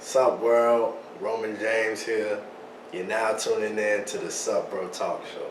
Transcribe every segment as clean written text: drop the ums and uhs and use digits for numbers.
Sup world, Roman James here. You're now tuning in to the Sup Bro Talk Show.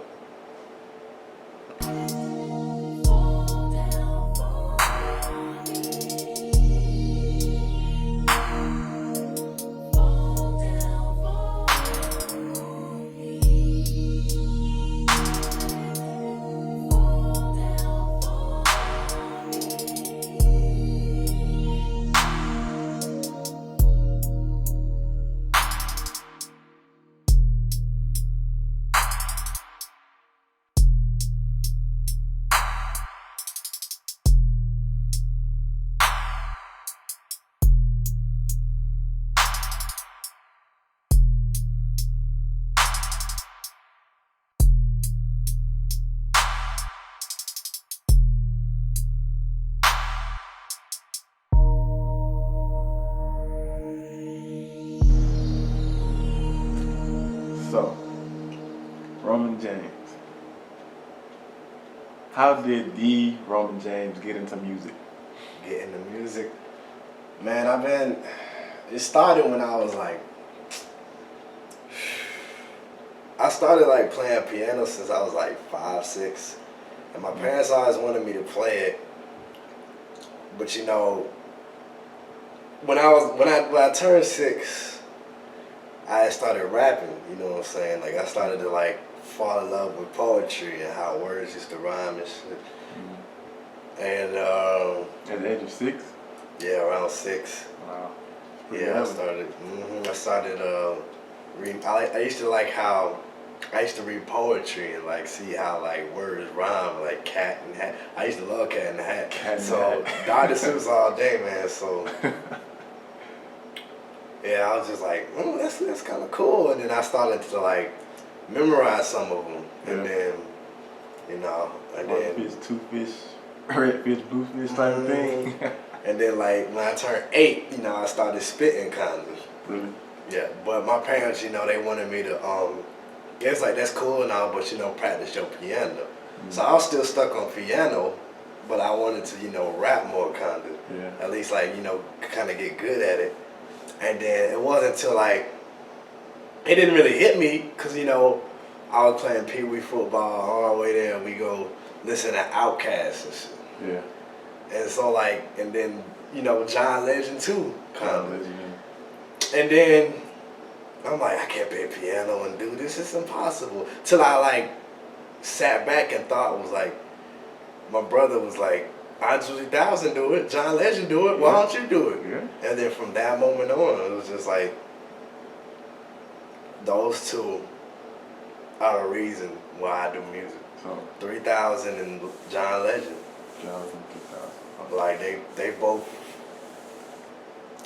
So, Roman James. How did the Roman James get into music? Get into music. Man, it started when I was like, I started like playing piano since I was like 5, 6. And my parents always wanted me to play it. But you know, when I turned 6, I started rapping, you know what I'm saying? Like I started to like fall in love with poetry and how words used to rhyme and shit. And At the age of 6? yeah, around 6. Wow. Yeah, I started I used to like how I used to read poetry and like see how like words rhyme, like cat and hat. I used to love cat and hat. So Dr. Seuss all day, man. So yeah, I was just like, that's kind of cool. And then I started to like memorize some of them, and then One fish, two fish, red fish, blue fish type of thing. And then like when I turned 8, I started spitting kind of. Really? Yeah, but my parents, they wanted me to it's like that's cool and all, but practice your piano. So I was still stuck on piano, but I wanted to rap more kind of. Yeah. At least like kind of get good at it. And then it wasn't until like it didn't really hit me because I was playing pee wee football all the way there. And we go listen to Outkast and shit. Yeah. And so like, and then John Legend too, kind of. Legend. And then I'm like, I can't play piano and do this. It's impossible. Till I like sat back and thought was like, my brother was like, Andre 3000 do it, John Legend do it. Why don't you do it? Yeah. And then from that moment on, it was just like those two are the reason why I do music. So 3000 and John Legend. John from 2000. Like they both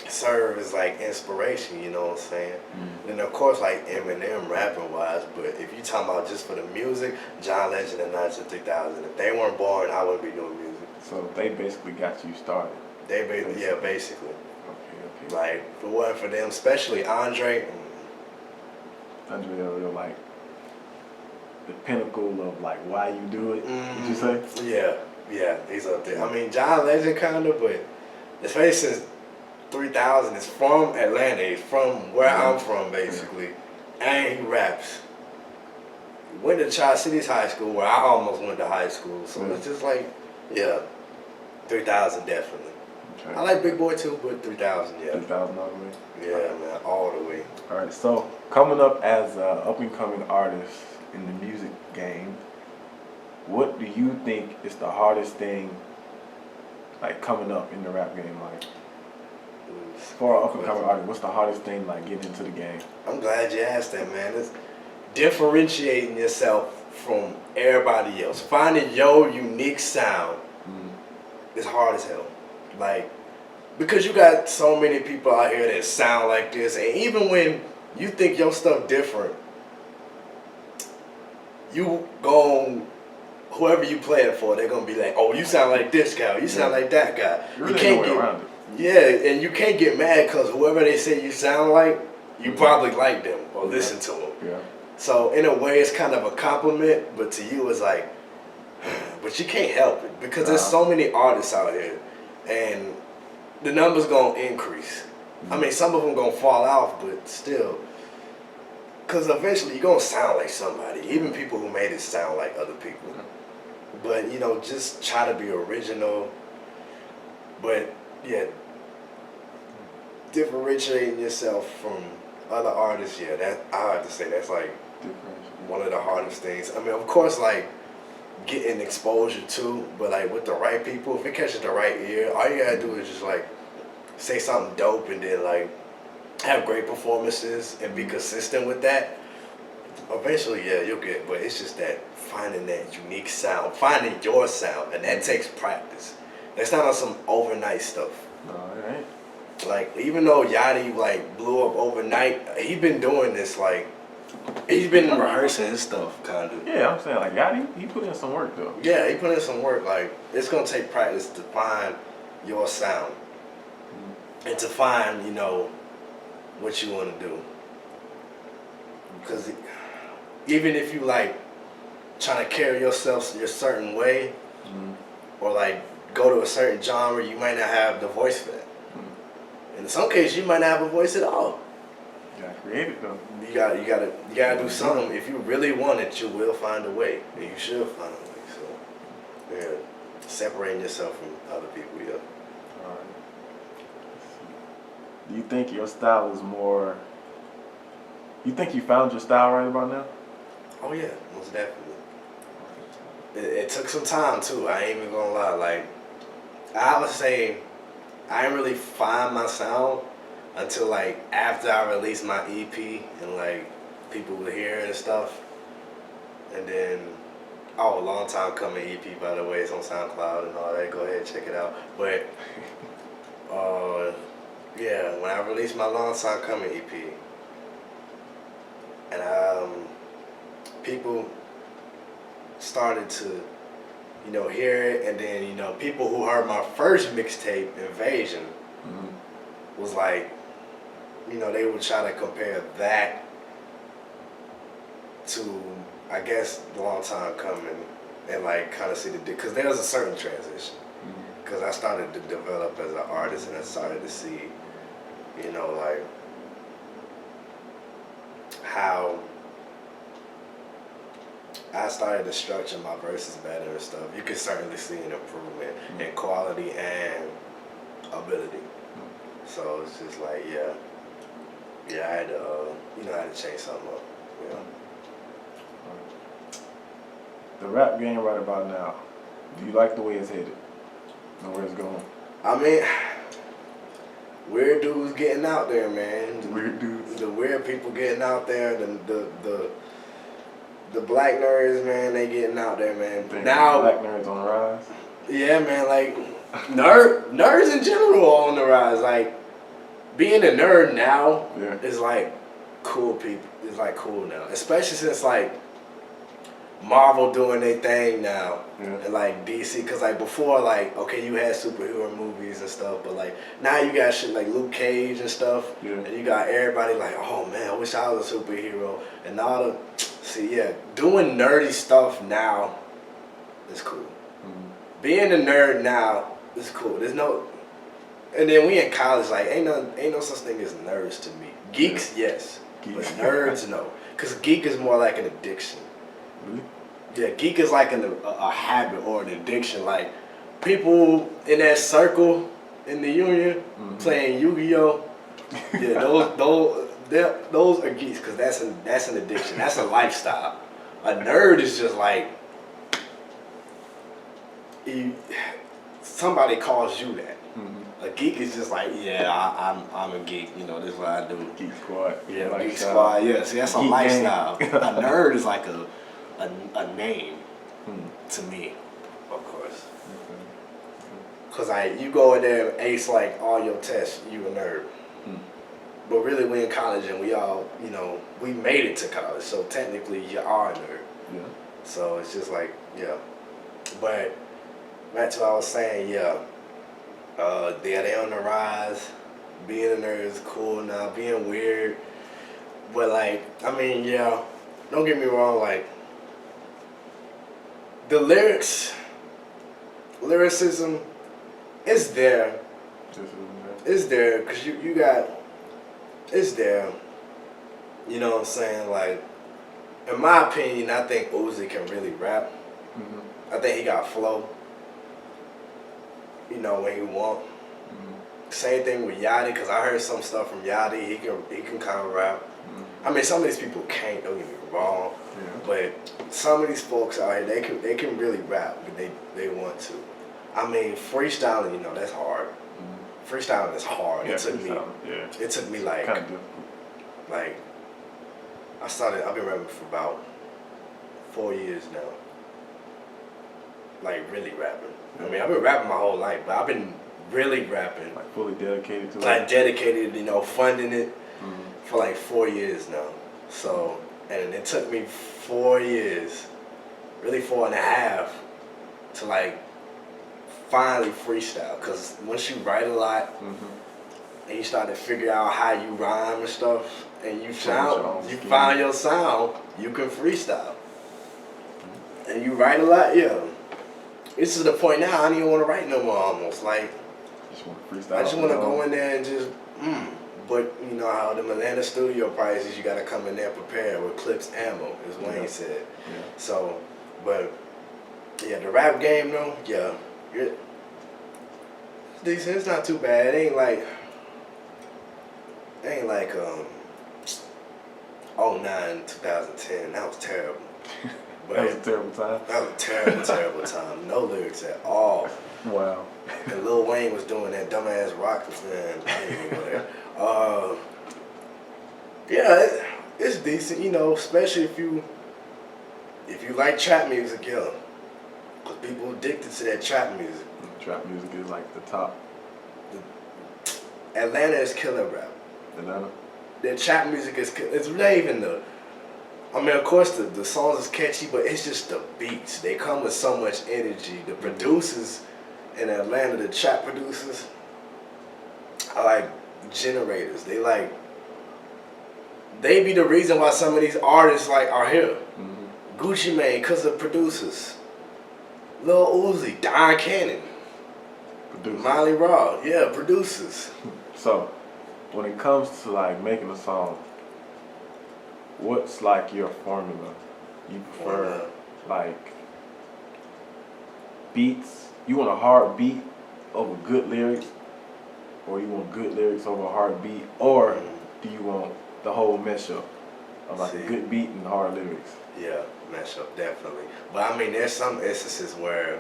serve as like inspiration, you know what I'm saying? And of course like Eminem rapping wise, but if you talking about just for the music, John Legend and Andre 3000, if they weren't born, I wouldn't be doing music. So they basically got you started. Yeah, basically. Okay. Like if it wasn't for them, especially Andre. Andre real like the pinnacle of like why you do it. Would you say? Yeah, he's up there. I mean, John Legend kind of, but especially since 3000 is from Atlanta. He's from where I'm from, basically, and he raps. Went to Tri-Cities High School, where I almost went to high school. So it's just like, 3000 definitely. Okay. I like Big Boy too, but 3000, 3000 all the way? Yeah, man, all the way. All right, so coming up as an up-and-coming artist in the music game, what do you think is the hardest thing, like coming up in the rap game? Like, for an up-and-coming artist, what's the hardest thing, like getting into the game? I'm glad you asked that, man. It's differentiating yourself from everybody else. Finding your unique sound is hard as hell. Like, because you got so many people out here that sound like this, and even when you think your stuff different, you gon' whoever you play it for, they're gonna be like, oh, you sound like this guy, you sound like that guy. You can't get around it. Yeah, and you can't get mad because whoever they say you sound like, you probably like them or listen to them. Yeah. So in a way, it's kind of a compliment, but to you, it's like, but you can't help it because there's so many artists out here, and the numbers gonna increase. I mean, some of them gonna fall off, but still. Because eventually you're gonna sound like somebody. Even people who made it sound like other people. But, you know, just try to be original. But, yeah, differentiating yourself from other artists, yeah, that I have to say that's like one of the hardest things. I mean, of course, like getting exposure too, but like with the right people, if it catches the right ear, all you gotta do is just like say something dope and then like have great performances and be consistent with that. Eventually, yeah, you'll get. But it's just that finding that unique sound, finding your sound, and that takes practice. That's not on some overnight stuff. All right. Like, even though Yachty like blew up overnight, he been doing this like he's been rehearsing his stuff kind of. Yeah, I'm saying like Yachty, he put in some work though. Yeah, he put in some work. Like, it's gonna take practice to find your sound and to find, you know, what you want to do. Because even if you like trying to carry yourself a certain way, or like go to a certain genre, you might not have the voice for that. In some cases, you might not have a voice at all. You gotta create it though. You gotta do something. If you really want it, you will find a way, and you should find a way. So, yeah, separating yourself from other people. Yeah. All right. Do you think your style is more? You think you found your style right about now? Oh yeah, most definitely. It took some time too. I ain't even gonna lie. Like, I would say, I didn't really find my sound until like after I released my EP and like people would hear it and stuff. And then, oh, Long Time Coming EP, by the way, it's on SoundCloud and all that. Go ahead and check it out. But yeah, when I released my Long Time Coming EP, and people started to, you know, hear it, and then, you know, people who heard my first mixtape, Invasion, was like, you know, they would try to compare that to, I guess, Long Time Coming, and like kind of see the, because there was a certain transition, because I started to develop as an artist, and I started to see, you know, like how I started to structure my verses better and stuff. You can certainly see an improvement in quality and ability. So it's just like, yeah, I had to, you know, I had to change something up. Yeah. The rap game right about now, do you like the way it's headed? Know where it's going? I mean, weird dudes getting out there, man. Weird dudes. The weird people getting out there. The black nerds, man, they getting out there, man. Now, black nerds on the rise. Yeah, man, like nerds in general are on the rise. Like, being a nerd now is like cool people. It's like cool now, especially since like Marvel doing their thing now, and like DC. Cause like before, like, okay, you had superhero movies and stuff, but like now you got shit like Luke Cage and stuff, and you got everybody like, oh man, I wish I was a superhero, and all the doing nerdy stuff now is cool. Being a nerd now is cool. There's no, and then we in college, like ain't no such thing as nerds to me. Geeks, yes, but nerds, no, cause geek is more like an addiction. Really? Yeah, geek is like a habit or an addiction. Like people in that circle in the union playing Yu-Gi-Oh. Yeah, those are geeks, because that's an addiction. That's a lifestyle. A nerd is just like somebody calls you that. A geek is just like, yeah, I'm a geek. You know, this is what I do. Geek Squad. Yeah, like Geek Squad. Yeah, see, that's a lifestyle. A nerd is like a name to me, of course. Cause you go in there and ace like all your tests, you a nerd. But really, we in college and we all, you know, we made it to college, so technically you are a nerd. Yeah. So it's just like, yeah. But back to what I was saying, they on the rise. Being a nerd is cool now. Being weird, but like, I mean, yeah. Don't get me wrong. Like, the lyricism is there. it's there because you got it's there. You know what I'm saying? Like, in my opinion, I think Uzi can really rap. Mm-hmm. I think he got flow. You know when he want. Mm-hmm. Same thing with Yachty, because I heard some stuff from Yachty. He can kind of rap. Mm-hmm. I mean, some of these people can't. Don't get me wrong. Yeah. But some of these folks out here, they can really rap, but they want to. I mean, freestyling, you know, that's hard. Mm-hmm. Freestyling is hard. Yeah, It took me. yeah. It took me like Kind of difficult. like I've been rapping for about 4 years now. Like really rapping. I mean, I've been rapping my whole life, but I've been really rapping. Like fully dedicated to it. Like dedicated, you know, funding it Mm-hmm. for like 4 years now. So, and it took me 4 years, really 4.5, to like finally freestyle. Cause once you write a lot Mm-hmm. and you start to figure out how you rhyme and stuff, and you own find your sound, you can freestyle. And you write a lot, yeah. It's to the point now I don't even want to write no more. Almost like Just want to freestyle. I just want to go in there and just But you know how the Atlanta studio prices, you got to come in there prepared with clips, ammo, as Wayne said. Yeah. So, but yeah, the rap game though, yeah, it's decent. It's not too bad. It ain't like 09, 2010. That was terrible. But That was a terrible time. that was a terrible, terrible time. No lyrics at all. Wow. And Lil Wayne was doing that dumbass rock man. I didn't even go there. Yeah, it's decent, you know, especially if you like trap music, yeah. Cause people addicted to that trap music. Trap music is like the top. Atlanta is killer rap. Atlanta. That trap music is it's not even the. I mean, of course, the songs is catchy, but it's just the beats. They come with so much energy. The producers in Atlanta, the trap producers, are like generators. They be the reason why some of these artists like are here. Mm-hmm. Gucci Mane, cause of producers. Lil Uzi, Don Cannon, Producer. Miley Raw, yeah, producers. So, when it comes to like making a song, what's like your formula? You prefer like beats? You want a hard beat over good lyrics, or you want good lyrics over a hard beat, or do you want the whole mashup of like a good beat and hard lyrics? Yeah, mashup definitely. But I mean, there's some instances where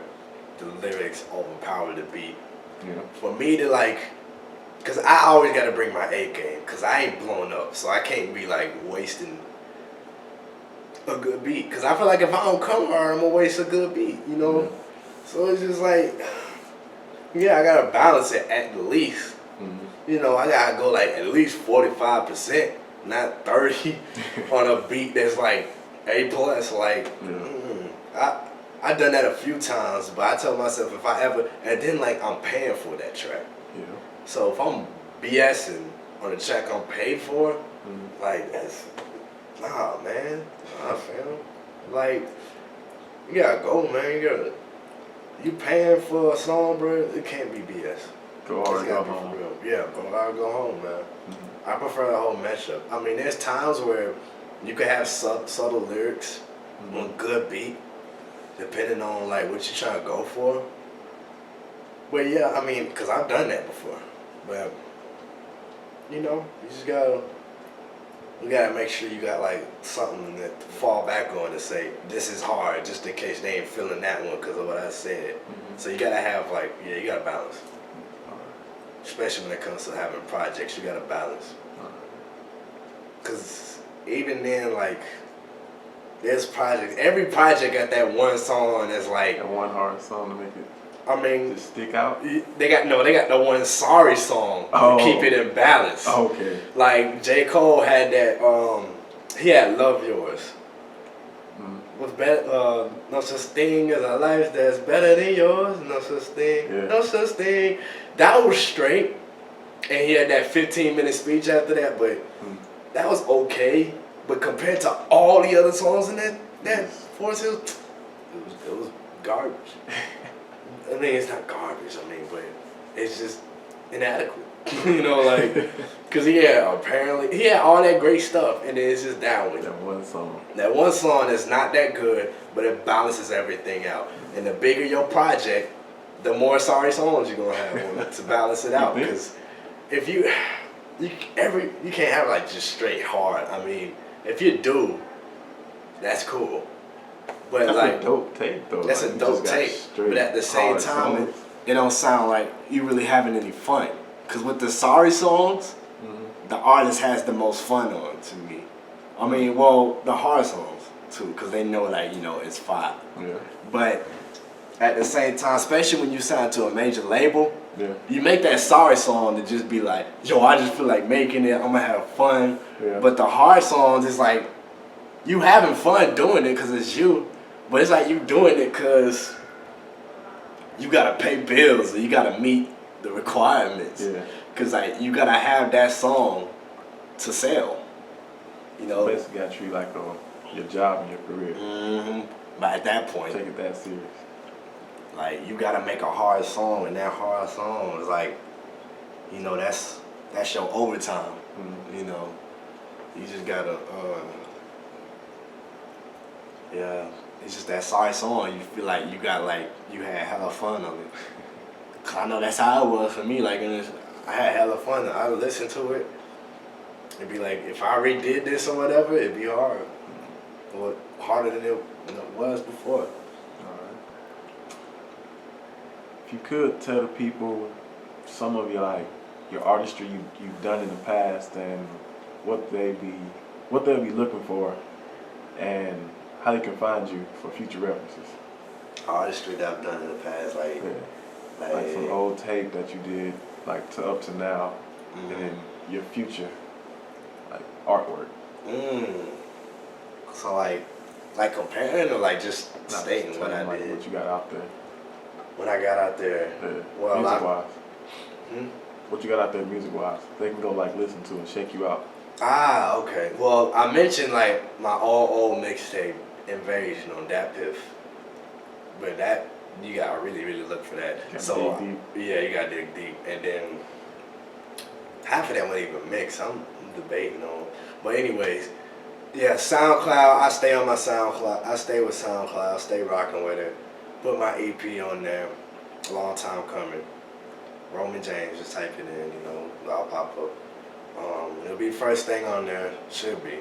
the lyrics overpower the beat. Yeah. For me to like, cause I always gotta bring my A game, cause I ain't blown up, so I can't be like wasting a good beat. Cause I feel like if I don't come hard, I'm gonna waste a good beat, you know. Yeah. So it's just like, yeah, I gotta balance it at least. Mm-hmm. You know, I gotta go like at least 45%, not 30, on a beat that's like A plus. Like, I done that a few times, but I tell myself if I ever, and then like I'm paying for that track. Yeah. So if I'm BSing on a track I'm paid for, like that's, nah, man, nah, fam. Like, you gotta go, man. You paying for a song, bro? It can't be BS. Go hard, It's go gotta be home. for real. Yeah, go hard, go home, man. Mm-hmm. I prefer the whole mashup. I mean, there's times where you can have subtle lyrics on good beat, depending on like what you're trying to go for. But yeah, I mean, cause I've done that before. But you know, you gotta make sure you got like something that to fall back on to say this is hard, just in case they ain't feeling that one because of what I said. Mm-hmm. So you gotta have like, yeah, you gotta balance. Especially when it comes to having projects, you gotta balance. Cause even then, like, there's projects. Every project got that one song that's like, That one hard song to make it I mean, just stick out. they got the one sorry song Oh. to keep it in balance. Oh, okay. Like J. Cole had that. He had Love Yours. Was better. No such thing as a life that's better than yours. No such thing. Yeah. No such thing. That was straight. And he had that 15-minute speech after that, but that was okay. But compared to all the other songs in that Forest Hills, it was garbage. I mean, it's not garbage. I mean, but it's just inadequate. You know, like, cause he had all that great stuff, and then it's just that one. That one song. That one song is not that good, but it balances everything out. And the bigger your project, the more sorry songs you're gonna have to balance it out. Because if you can't have like just straight hard. I mean, if you do, that's cool. But that's like a dope tape though. That's like, a dope tape. But at the same time, it don't sound like you really having any fun. Cause with the sorry songs, the artist has the most fun on to me. I mean, well, the hard songs too, cause they know like it's fire. Yeah. But at the same time, especially when you sign to a major label, yeah. you make that sorry song to just be like, yo, I just feel like making it. I'm gonna have fun. Yeah. But the hard songs is like you having fun doing it cause it's you, but it's like you doing it cause you gotta pay bills or you gotta meet the requirements. Yeah. Cause like you gotta have that song to sell. So basically, got to treat like your job and your career. Mm-hmm. But at that point, take it that serious. Like you gotta make a hard song, and that hard song is like, that's your overtime. Mm-hmm. You just gotta, it's just that sorry song. You feel like you had hella fun on it. Cause I know that's how it was for me. Like, I had hella fun. I would listen to it. It'd be like, if I redid this or whatever, it'd be hard. Or harder than it was before. Alright. If you could tell the people some of your artistry you've done in the past and what they'll be looking for and how they can find you for future references. Artistry that I've done in the past, like some old tape that you did, like to up to now, mm-hmm. and then your future, like artwork. So like comparing or like just stating what I did. What you got out there. When I got out there, well, music wise. What you got out there music wise? They can go like listen to and check you out. Ah, okay. Well, I mentioned like my old mixtape Invasion on that piff, but that you gotta really look for that. So dig deep. Yeah, you gotta dig deep, and then half of that wasn't even mixed. I'm debating on, but anyways, yeah, SoundCloud. I stay on my SoundCloud. I stay with SoundCloud. Stay rocking with it. Put my EP on there. Long time coming. Roman James. Just type it in. I'll pop up. It'll be the first thing on there. Should be.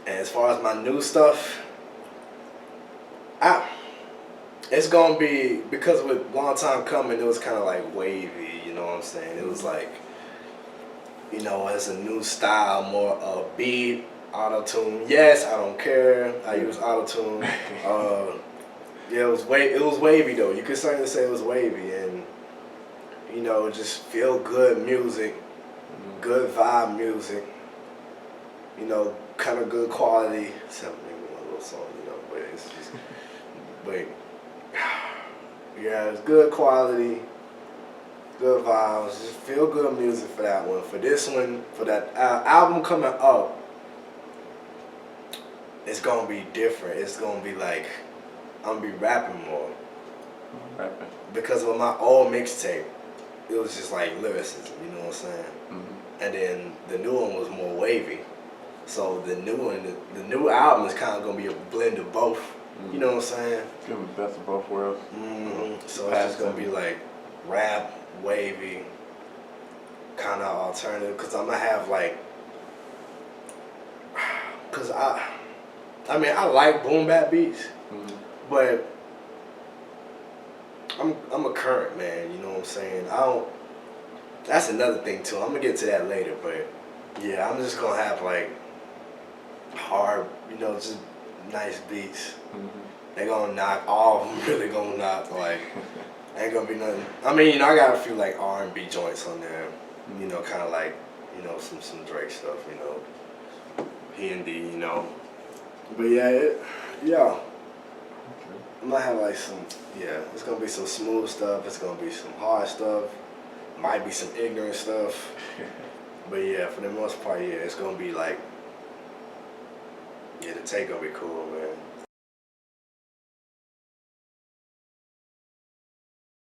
And as far as my new stuff, it's gonna be, because with Long Time Coming, it was kind of like wavy. You know what I'm saying? It was like, it's a new style, more beat, auto-tune. Yes, I don't care. I use auto-tune. It was wavy though. You could certainly say it was wavy, and just feel good music, good vibe music. Kind of good quality. Except maybe one little song, but it's just, but yeah, it's good quality. Good vibes, just feel good music for that one. For this one, for that album coming up, it's gonna be different. It's gonna be like, I'm gonna be rapping more. Rapping. Because with my old mixtape, it was just like lyricism, you know what I'm saying? Mm-hmm. And then the new one was more wavy. So the new album is kind of gonna be a blend of both. Mm-hmm. You know what I'm saying? Give them the best of both worlds. Mm-hmm. So it's just gonna be like rap, wavy, kind of alternative, because I'm gonna have because I mean I like boom bap beats, but I'm a current man, you know what I'm saying? That's another thing too, I'm gonna get to that later, but yeah, I'm just gonna have hard, just nice beats. They gonna knock, all of them really gonna knock, ain't gonna be nothing. I mean, I got a few R&B joints on there, kind of some Drake stuff, P&D, But yeah. I might have it's gonna be some smooth stuff, it's gonna be some hard stuff, might be some ignorant stuff. But yeah, for the most part, it's gonna be the take gonna be cool, man.